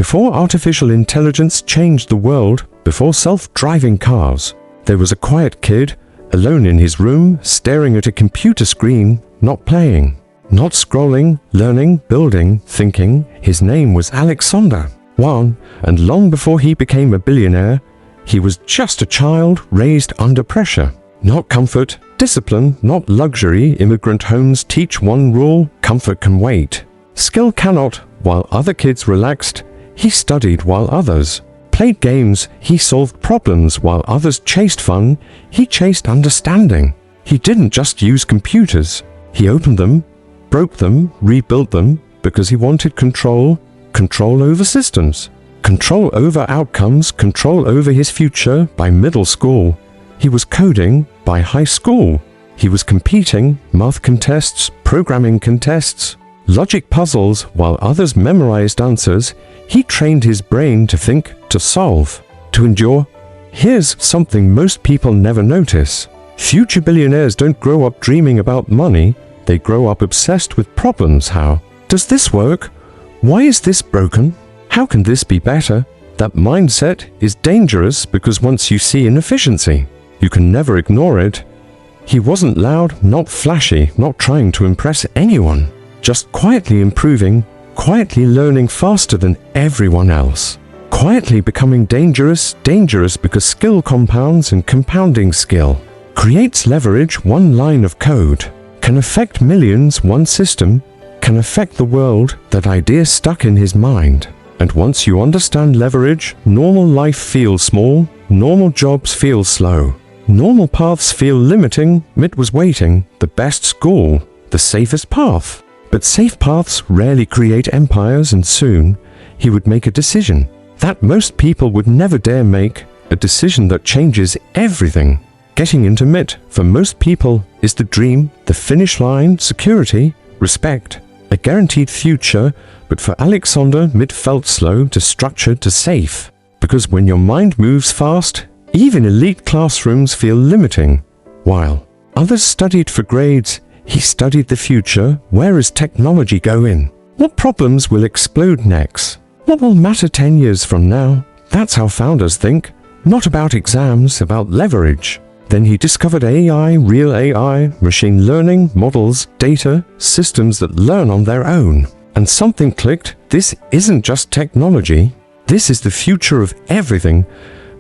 Before artificial intelligence changed the world, before self-driving cars, there was a quiet kid, alone in his room, staring at a computer screen, not playing, not scrolling, learning, building, thinking. His name was Alexandr Wang, and long before he became a billionaire, he was just a child raised under pressure. Not comfort, discipline, not luxury. Immigrant homes teach one rule: comfort can wait. Skill cannot. While other kids relaxed, he studied. While others played games, he solved problems. While others chased fun, he chased understanding. He didn't just use computers. He opened them, broke them, rebuilt them, because he wanted control. Control over systems, control over outcomes, control over his future. By middle school, he was coding. By high school, he was competing, math contests, programming contests, logic puzzles. While others memorized answers, he trained his brain to think, to solve, to endure. Here's something most people never notice. Future billionaires don't grow up dreaming about money, they grow up obsessed with problems. How does this work? Why is this broken? How can this be better? That mindset is dangerous because once you see inefficiency, you can never ignore it. He wasn't loud, not flashy, not trying to impress anyone, just quietly improving, quietly learning faster than everyone else, quietly becoming dangerous because skill compounds, and compounding skill creates leverage. One line of code can affect millions. One system can affect the world. That idea stuck in his mind. And once you understand leverage, normal life feels small, normal jobs feel slow, normal paths feel limiting. Mitt was waiting, the best school, the safest path. But safe paths rarely create empires, and soon he would make a decision that most people would never dare make, a decision that changes everything. Getting into Mitt, for most people, is the dream, the finish line, security, respect, a guaranteed future. But for Alexandr, Mitt felt slow, to structured, to safe. Because when your mind moves fast, even elite classrooms feel limiting. While others studied for grades, he studied the future. Where is technology going? What problems will explode next? What will matter 10 years from now? That's how founders think. Not about exams, about leverage. Then he discovered AI, real AI, machine learning, models, data, systems that learn on their own. And something clicked. This isn't just technology. This is the future of everything.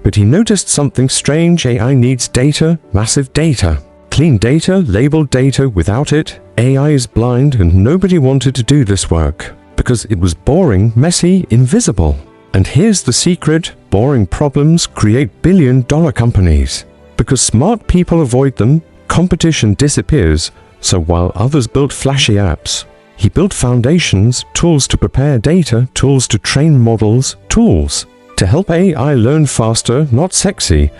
But he noticed something strange. AI needs data, massive data. Clean data, labeled data. Without it, AI is blind, and nobody wanted to do this work because it was boring, messy, invisible. And here's the secret: boring problems create billion-dollar companies. Because smart people avoid them, competition disappears. So while others built flashy apps, he built foundations, tools to prepare data, tools to train models, tools to help AI learn faster. Not sexy,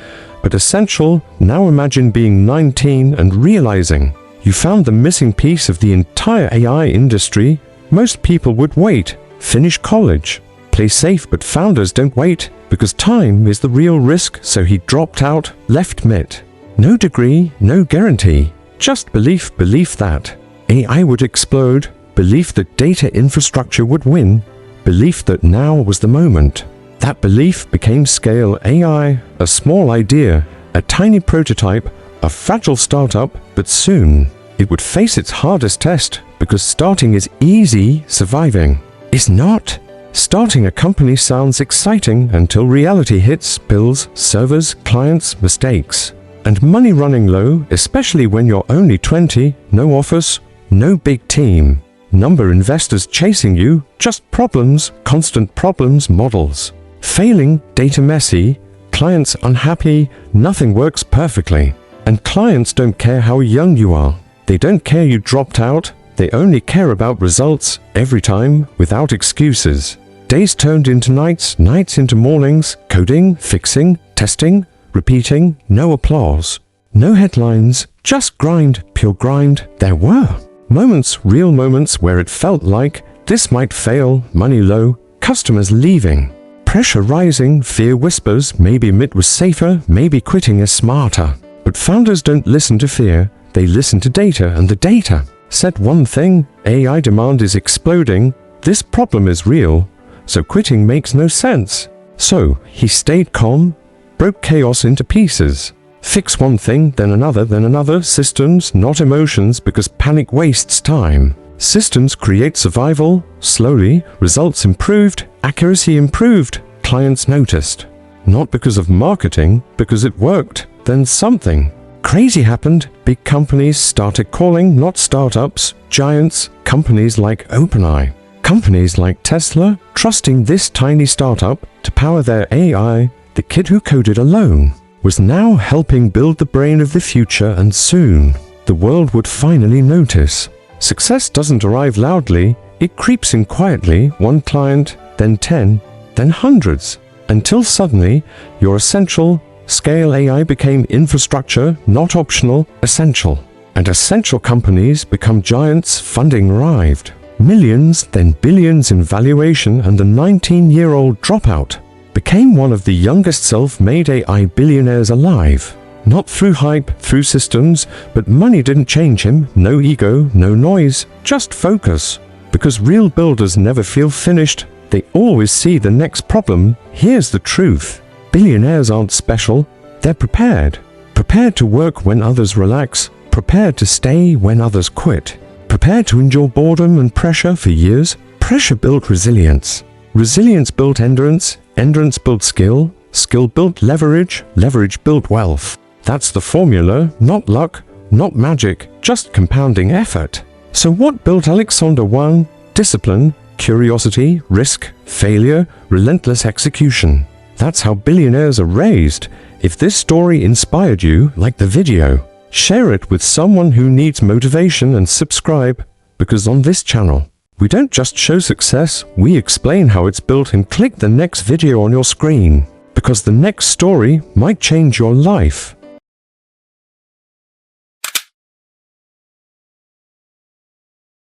but essential. Now imagine being 19 and realizing you found the missing piece of the entire AI industry. Most people would wait, finish college, play safe, but founders don't wait, because time is the real risk. So he dropped out, left Mitt. No degree, no guarantee, just belief that AI would explode, belief that data infrastructure would win, belief that now was the moment. That belief became scale. AI, a small idea, a tiny prototype, a fragile startup, but soon it would face its hardest test, because starting is easy, surviving is not. Starting a company sounds exciting until reality hits: bills, servers, clients, mistakes, and money running low, especially when you're only 20, no office, no big team, number investors chasing you, just problems, constant problems, models failing, data messy, clients unhappy, nothing works perfectly. And clients don't care how young you are. They don't care you dropped out. They only care about results, every time, without excuses. Days turned into nights, nights into mornings, coding, fixing, testing, repeating, no applause, no headlines, just grind, pure grind. There were moments, real moments, where it felt like this might fail, money low, customers leaving, pressure rising, fear whispers, maybe Mitt was safer, maybe quitting is smarter. But founders don't listen to fear, they listen to data, and the data said one thing: AI demand is exploding, this problem is real, so quitting makes no sense. So he stayed calm, broke chaos into pieces. Fix one thing, then another, systems, not emotions, because panic wastes time. Systems create survival, slowly, results improved, accuracy improved, clients noticed. Not because of marketing, because it worked, then something crazy happened. Big companies started calling, not startups, giants, companies like OpenAI. Companies like Tesla, trusting this tiny startup to power their AI. The kid who coded alone was now helping build the brain of the future, and soon the world would finally notice. Success doesn't arrive loudly, it creeps in quietly, one client, then 10, then hundreds, until suddenly your essential scale AI became infrastructure, not optional, essential. And essential companies become giants, funding arrived. Millions, then billions in valuation, and the 19-year-old dropout became one of the youngest self-made AI billionaires alive. Not through hype, through systems, but money didn't change him. No ego, no noise, just focus. Because real builders never feel finished, they always see the next problem. Here's the truth. Billionaires aren't special, they're prepared. Prepared to work when others relax, prepared to stay when others quit. Prepared to endure boredom and pressure for years. Pressure built resilience. Resilience built endurance. Endurance built skill. Skill built leverage. Leverage built wealth. That's the formula, not luck, not magic, just compounding effort. So what built Alexandr Wang? Discipline, curiosity, risk, failure, relentless execution. That's how billionaires are raised. If this story inspired you, like the video. Share it with someone who needs motivation, and subscribe, because on this channel, we don't just show success, we explain how it's built. And click the next video on your screen, because the next story might change your life.